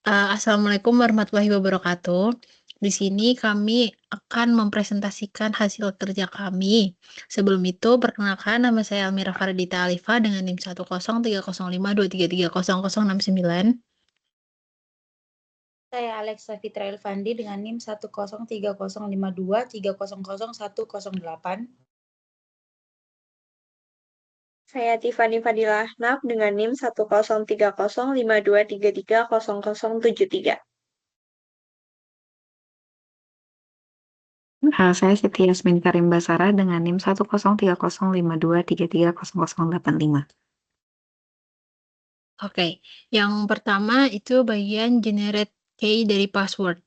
Assalamualaikum warahmatullahi wabarakatuh. Di sini kami akan mempresentasikan hasil kerja kami. Sebelum itu, perkenalkan nama saya Almira Fardita Alifa dengan NIM 1030523330069. Saya Alexa Fitra Elvandi dengan NIM 1030523001008. Saya Tiffany Fadilah Naf dengan NIM 1030523330073. Saya Siti Yasmin Karim Basara dengan NIM 1030523330085. Oke, yang pertama itu bagian generate key dari password.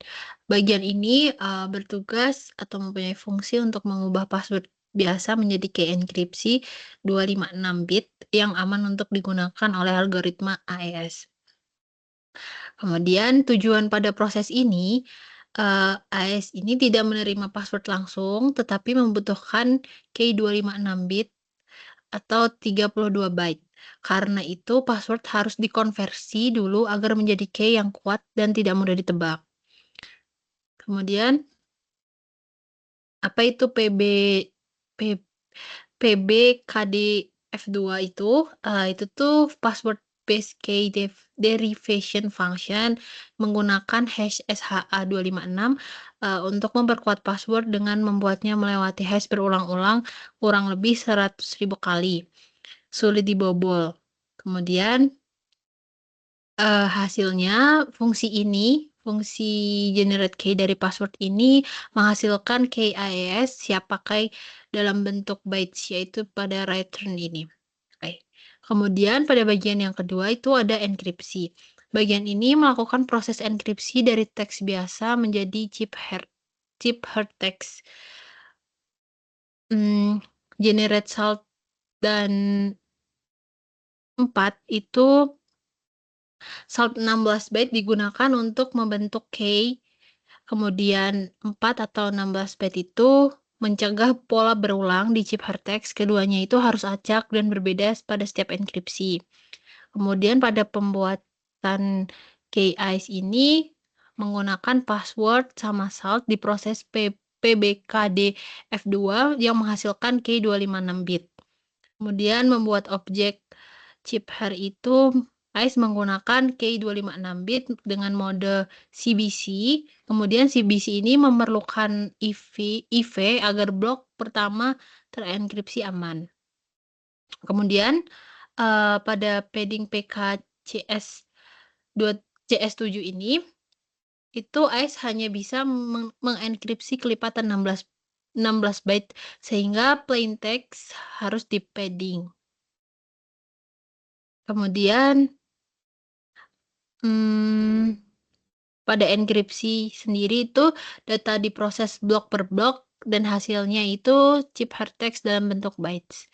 Bagian ini bertugas atau mempunyai fungsi untuk mengubah password biasa menjadi key enkripsi 256 bit yang aman untuk digunakan oleh algoritma AES. Kemudian tujuan pada proses ini, AES ini tidak menerima password langsung, tetapi membutuhkan key 256 bit atau 32 byte. Karena itu password harus dikonversi dulu agar menjadi key yang kuat dan tidak mudah ditebak. Kemudian apa itu PBKDF2 itu? Itu tuh password base key derivation function menggunakan hash SHA-256 untuk memperkuat password dengan membuatnya melewati hash berulang-ulang kurang lebih 100.000 kali. Sulit dibobol. Kemudian hasilnya fungsi generate key dari password ini menghasilkan key AES siap pakai dalam bentuk bytes, yaitu pada return ini. Oke. Kemudian pada bagian yang kedua itu ada enkripsi. Bagian ini melakukan proses enkripsi dari teks biasa menjadi chip text. Generate salt dan 4 itu salt 16 byte digunakan untuk membentuk key, kemudian 4 atau 16 byte itu mencegah pola berulang di chip hypertext. Keduanya itu harus acak dan berbeda pada setiap enkripsi. Kemudian pada pembuatan key AES ini menggunakan password sama salt di proses PBKD F2 yang menghasilkan key 256 bit. Kemudian membuat objek chip her itu AES menggunakan key 256 bit dengan mode CBC. Kemudian CBC ini memerlukan IV agar blok pertama terenkripsi aman. Kemudian pada padding PK CS7 ini itu AES hanya bisa mengenkripsi kelipatan 16 byte sehingga plain text harus di padding. Kemudian pada enkripsi sendiri itu data diproses blok per blok dan hasilnya itu chip hypertext dalam bentuk bytes.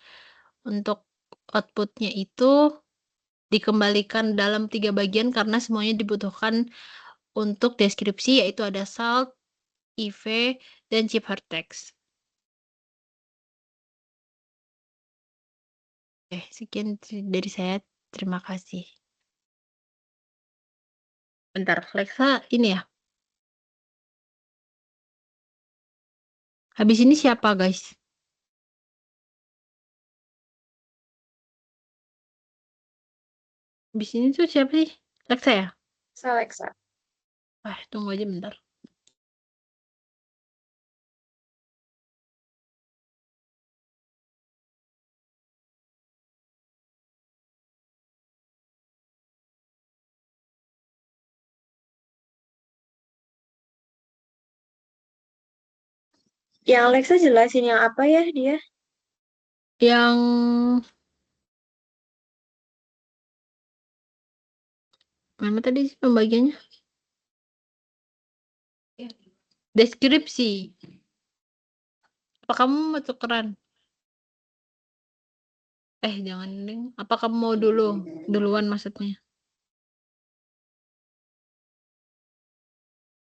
Untuk outputnya itu dikembalikan dalam 3 bagian karena semuanya dibutuhkan untuk deskripsi, yaitu ada salt, IV, dan chip hypertext. Sekian dari saya. Terima kasih. Bentar, Alexa ini ya. Habis ini siapa, guys? Habis ini tuh siapa sih? Alexa ya? Alexa. Tunggu aja bentar. Yang Alexa jelasin yang apa ya dia? Yang mana tadi pembagiannya? Deskripsi. Apa kamu mau tukeran? Jangan ding. Apa kamu mau duluan maksudnya?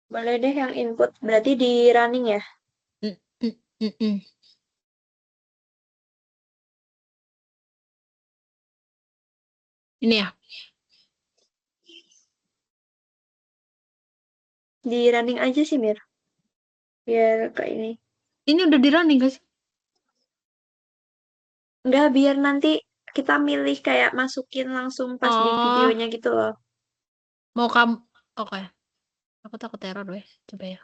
Boleh deh yang input. Berarti di running ya? Ini ya. Di running aja sih, Mir. Biar kayak ini. Ini udah di running gak sih? Enggak, biar nanti kita milih kayak masukin langsung pas di Oh, videonya gitu loh. mau kamu. Oke. Aku takut error weh. Coba ya.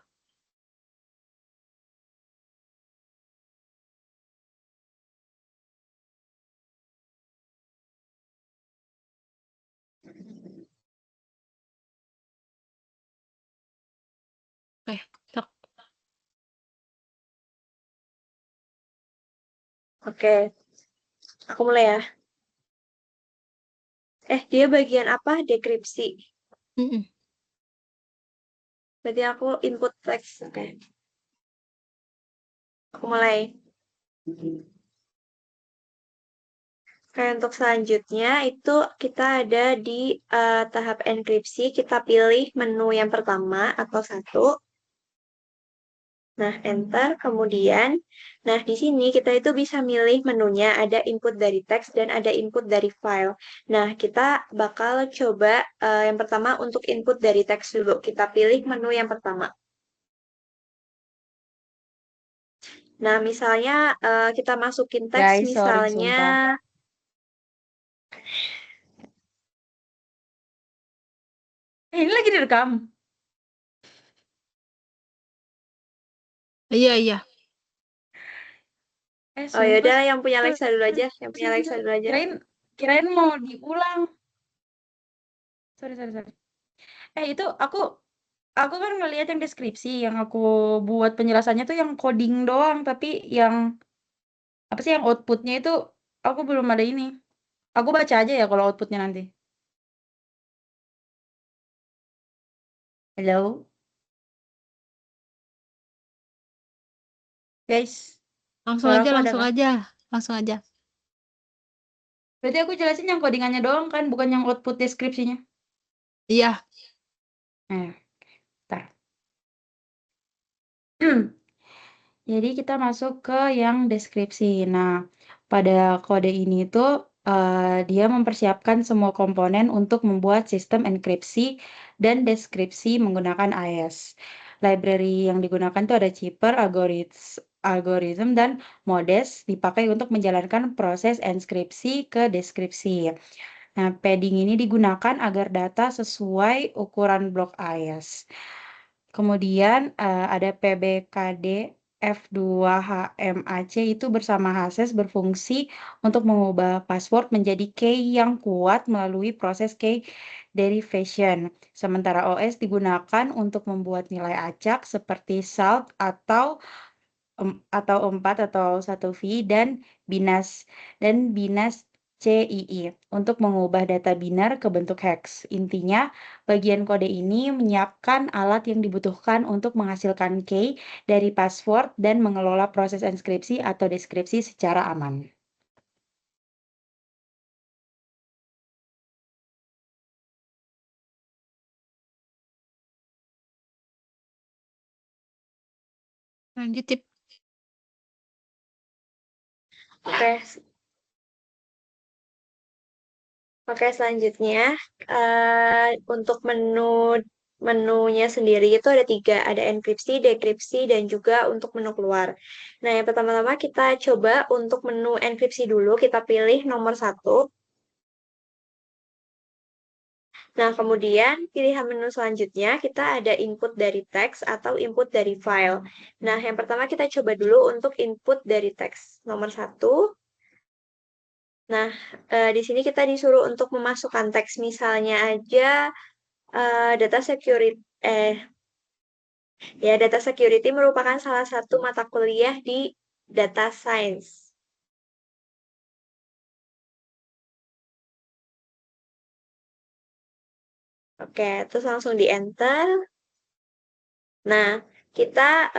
Oke. Sok. Oke, aku mulai ya. Dia bagian apa? Dekripsi. Mm-mm. Berarti aku input teks. Oke, aku mulai. Oke, untuk selanjutnya itu kita ada di tahap enkripsi. Kita pilih menu yang pertama atau satu. Nah, enter. Kemudian, nah di sini kita itu bisa milih menunya. Ada input dari teks dan ada input dari file. Nah, kita bakal coba yang pertama untuk input dari teks dulu. Kita pilih menu yang pertama. Nah, misalnya kita masukin teks Guys, sorry, misalnya sumpah. Ini lagi direkam. Iya, iya. oh Sumpah. yaudah yang punya Alexa dulu aja, yang punya Alexa dulu aja. Kirain mau diulang. Sorry. Itu aku kan ngeliat yang deskripsi, yang aku buat penjelasannya tuh yang coding doang, tapi yang apa sih yang outputnya itu aku belum ada ini. Aku baca aja ya kalau outputnya nanti. Hello, guys. Langsung Suara aja, aku ada langsung nggak? aja. Langsung aja. Berarti aku jelasin yang codingannya doang kan, bukan yang output deskripsinya. Iya. Bentar. Jadi kita masuk ke yang deskripsi. Nah, pada kode ini tuh dia mempersiapkan semua komponen untuk membuat sistem enkripsi dan deskripsi menggunakan AES. Library yang digunakan tuh ada Chipper, algorithm, dan Modes dipakai untuk menjalankan proses enkripsi ke deskripsi. Nah, padding ini digunakan agar data sesuai ukuran blok AES. Kemudian ada PBKD F2HMAC itu bersama Hases berfungsi untuk mengubah password menjadi key yang kuat melalui proses key derivation. Sementara OS digunakan untuk membuat nilai acak seperti salt atau 4 atau 1V dan binas CII untuk mengubah data binar ke bentuk hex. Intinya, bagian kode ini menyiapkan alat yang dibutuhkan untuk menghasilkan key dari password dan mengelola proses enkripsi atau deskripsi secara aman. Lanjut, Tip. Oke, selanjutnya untuk menunya sendiri itu ada 3, ada enkripsi, dekripsi, dan juga untuk menu keluar. Nah, yang pertama-tama kita coba untuk menu enkripsi dulu, kita pilih nomor 1. Nah, kemudian pilihan menu selanjutnya kita ada input dari teks atau input dari file. Nah, yang pertama kita coba dulu untuk input dari teks nomor 1. Nah, di sini kita disuruh untuk memasukkan teks misalnya aja data security merupakan salah satu mata kuliah di data science. Oke, terus langsung di enter. Nah, kita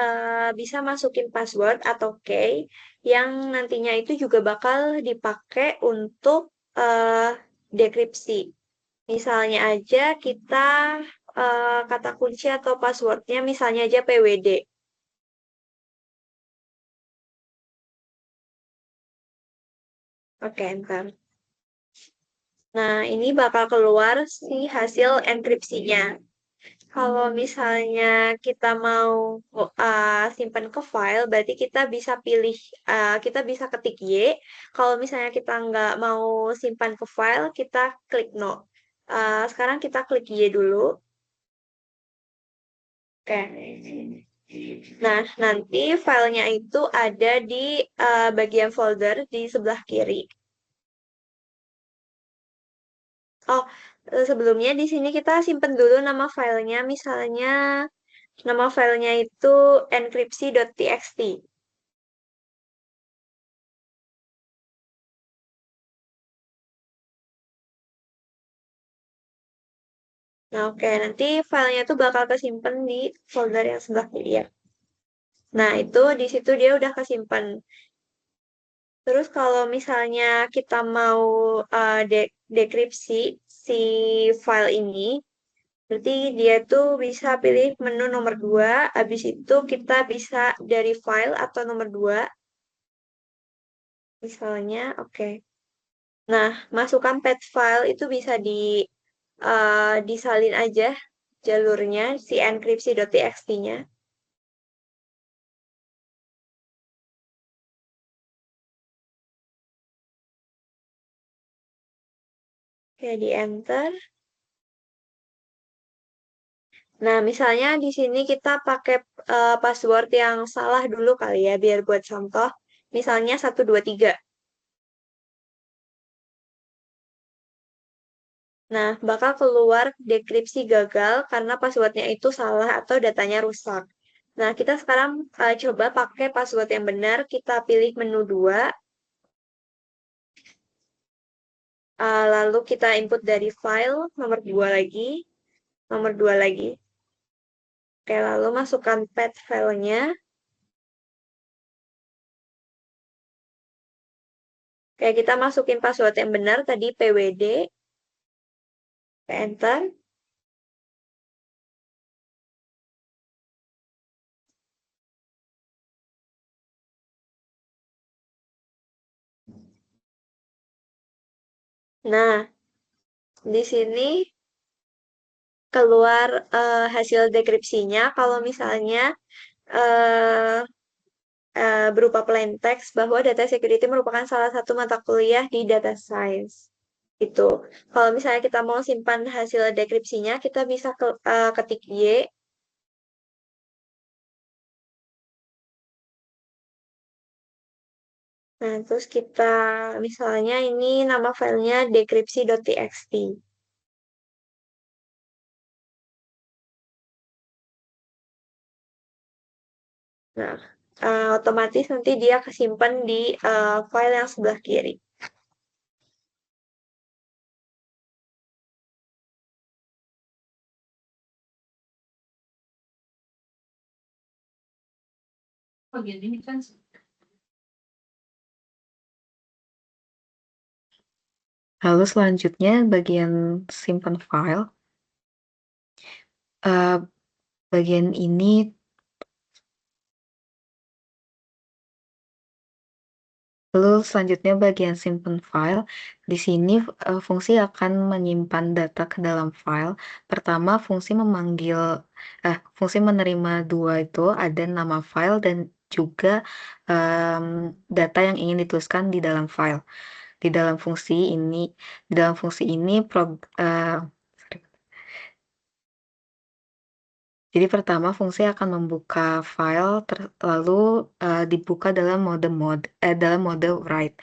bisa masukin password atau key yang nantinya itu juga bakal dipakai untuk dekripsi. Misalnya aja kita kata kunci atau passwordnya misalnya aja PWD. Oke, enter. Nah, ini bakal keluar si hasil enkripsinya. Kalau misalnya kita mau simpan ke file, berarti kita bisa pilih, kita bisa ketik Y. Kalau misalnya kita nggak mau simpan ke file, kita klik No. Sekarang kita klik Y dulu. Oke. Nah, nanti filenya itu ada di bagian folder di sebelah kiri. Oh, sebelumnya di sini kita simpen dulu nama filenya. Misalnya nama filenya itu enkripsi.txt. Nah, oke, nanti filenya tuh bakal kesimpan di folder yang sebelah kiri ya. Nah, itu di situ dia udah kesimpan. Terus kalau misalnya kita mau dekripsi si file ini, berarti dia tuh bisa pilih menu nomor 2, habis itu kita bisa dari file atau nomor 2, misalnya, oke. Nah, masukkan path file itu bisa disalin aja jalurnya, si enkripsi.txt-nya. Oke, di enter. Nah, misalnya di sini kita pakai password yang salah dulu kali ya, biar buat contoh. Misalnya 123. Nah, bakal keluar dekripsi gagal karena passwordnya itu salah atau datanya rusak. Nah, kita sekarang coba pakai password yang benar. Kita pilih menu 2. Lalu kita input dari file, nomor 2 lagi. Nomor 2 lagi. Oke, lalu masukkan path filenya. Oke, kita masukin password yang benar tadi PWD. Enter. Nah, di sini keluar hasil dekripsinya. Kalau misalnya eh, berupa plain text bahwa data security merupakan salah satu mata kuliah di data science. Itu. Kalau misalnya kita mau simpan hasil dekripsinya, kita bisa ketik Y. Nah, terus kita misalnya ini nama filenya dekripsi.txt. Nah, otomatis nanti dia kesimpan di file yang sebelah kiri. Lalu selanjutnya bagian simpan file. Bagian ini Lalu selanjutnya bagian simpan file. Di sini fungsi akan menyimpan data ke dalam file. Pertama, fungsi menerima 2 itu ada nama file dan juga data yang ingin dituliskan di dalam file. Di dalam fungsi ini jadi pertama fungsi akan membuka file lalu dibuka dalam mode write,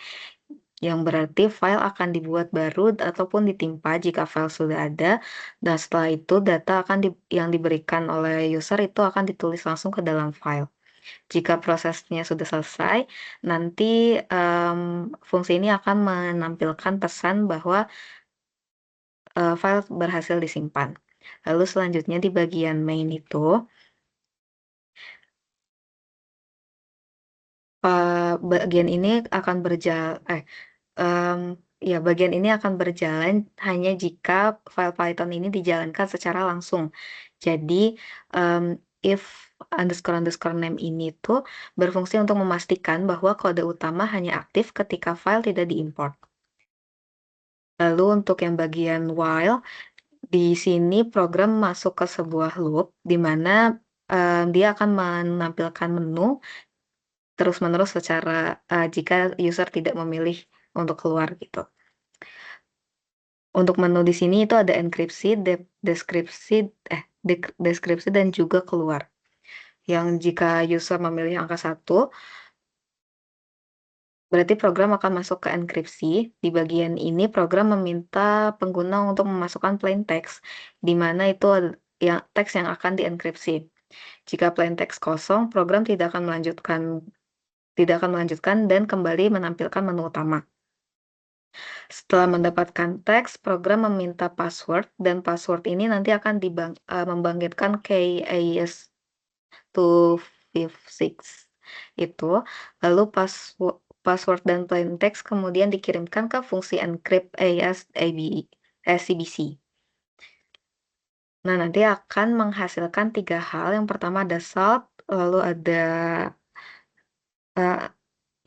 yang berarti file akan dibuat baru ataupun ditimpa jika file sudah ada, dan setelah itu data yang diberikan oleh user itu akan ditulis langsung ke dalam file. Jika prosesnya sudah selesai, nanti fungsi ini akan menampilkan pesan bahwa file berhasil disimpan. Lalu selanjutnya di bagian main itu, bagian ini akan berjalan hanya jika file Python ini dijalankan secara langsung. Jadi if __name ini tuh berfungsi untuk memastikan bahwa kode utama hanya aktif ketika file tidak diimport. Lalu untuk yang bagian while, di sini program masuk ke sebuah loop di mana dia akan menampilkan menu terus-menerus secara jika user tidak memilih untuk keluar gitu. Untuk menu di sini itu ada enkripsi, deskripsi dan juga keluar. Yang jika user memilih angka 1, berarti program akan masuk ke enkripsi. Di bagian ini program meminta pengguna untuk memasukkan plain text, di mana itu teks yang akan dienkripsi. Jika plain text kosong, program tidak akan melanjutkan dan kembali menampilkan menu utama. Setelah mendapatkan teks, program meminta password dan password ini nanti akan membangkitkan KAS256 itu. Lalu password dan plain text kemudian dikirimkan ke fungsi encrypt CBC. Nah, nanti akan menghasilkan 3 hal. Yang pertama ada salt, lalu ada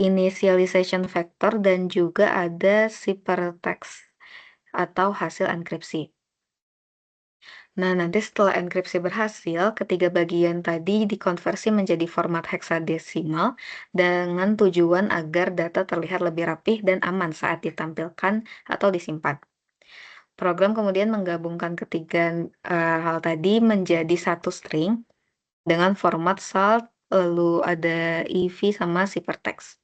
initialization factor, dan juga ada ciphertext atau hasil enkripsi. Nah, nanti setelah enkripsi berhasil, ketiga bagian tadi dikonversi menjadi format heksadesimal dengan tujuan agar data terlihat lebih rapih dan aman saat ditampilkan atau disimpan. Program kemudian menggabungkan ketiga hal tadi menjadi satu string dengan format salt, lalu ada EV sama ciphertext.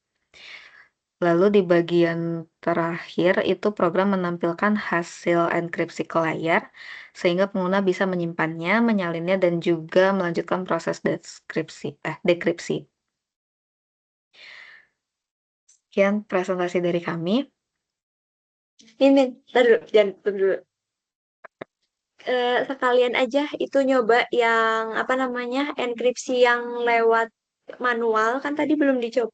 Lalu di bagian terakhir itu program menampilkan hasil enkripsi ke layar, sehingga pengguna bisa menyimpannya, menyalinnya, dan juga melanjutkan proses dekripsi. Sekian presentasi dari kami. Ini, jangan dulu. Sekalian aja itu nyoba yang enkripsi yang lewat manual, kan tadi belum dicoba.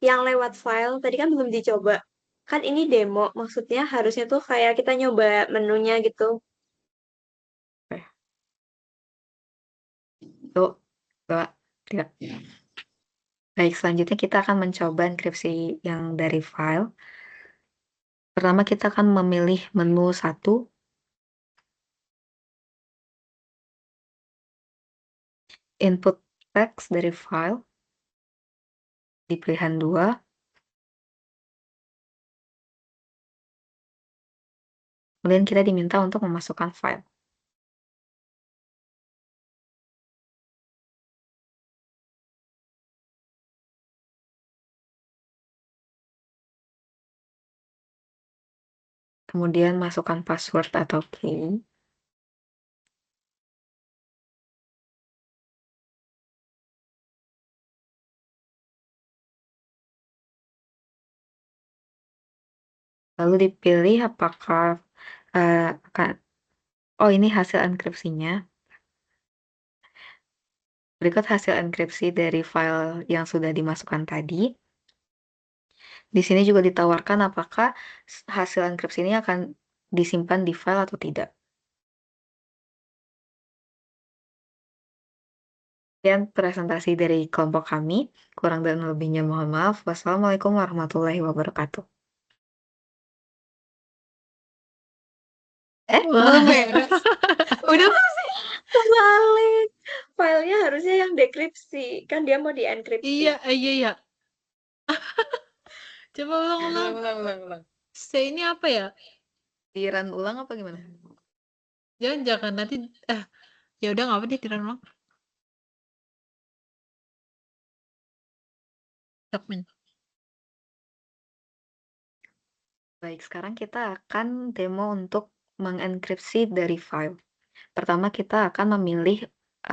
Yang lewat file tadi kan belum dicoba. Kan ini demo, maksudnya harusnya tuh kayak kita nyoba menunya gitu. Tuh, 2, 3. Baik, selanjutnya kita akan mencoba enkripsi yang dari file. Pertama kita akan memilih menu 1. Input teks dari file. Di pilihan 2. Kemudian kita diminta untuk memasukkan file. Kemudian masukkan password atau key. Lalu dipilih apakah ini hasil enkripsinya. Berikut hasil enkripsi dari file yang sudah dimasukkan tadi. Di sini juga ditawarkan apakah hasil enkripsi ini akan disimpan di file atau tidak. Sekian presentasi dari kelompok kami. Kurang dan lebihnya mohon maaf. Wassalamualaikum warahmatullahi wabarakatuh. Belum beres. Udah sih. Kebalik. Filenya harusnya yang dekripsi. Kan dia mau dienkripsi. Iya. Coba ulang. Ini apa ya? Dirun ulang apa gimana? Jangan nanti ya udah nggak apa deh dirun ulang. Admin. Baik, sekarang kita akan demo untuk mengenkripsi dari file. Pertama kita akan memilih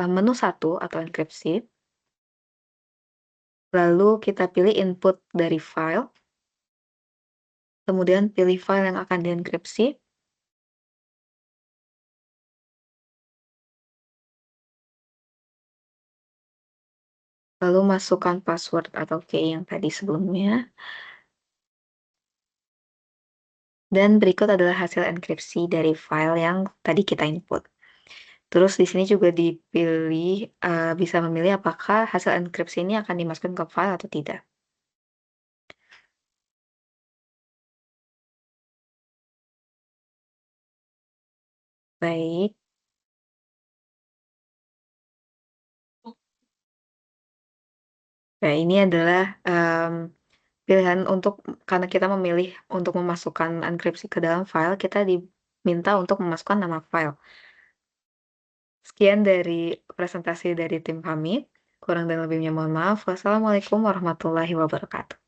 menu 1 atau enkripsi. Lalu kita pilih input dari file. Kemudian pilih file yang akan dienkripsi. Lalu masukkan password atau key yang tadi sebelumnya. Dan berikut adalah hasil enkripsi dari file yang tadi kita input. Terus di sini juga dipilih, bisa memilih apakah hasil enkripsi ini akan dimasukkan ke file atau tidak. Baik. Nah, ini adalah pilihan karena kita memilih untuk memasukkan enkripsi ke dalam file, kita diminta untuk memasukkan nama file. Sekian dari presentasi dari tim kami. Kurang dan lebihnya mohon maaf. Wassalamualaikum warahmatullahi wabarakatuh.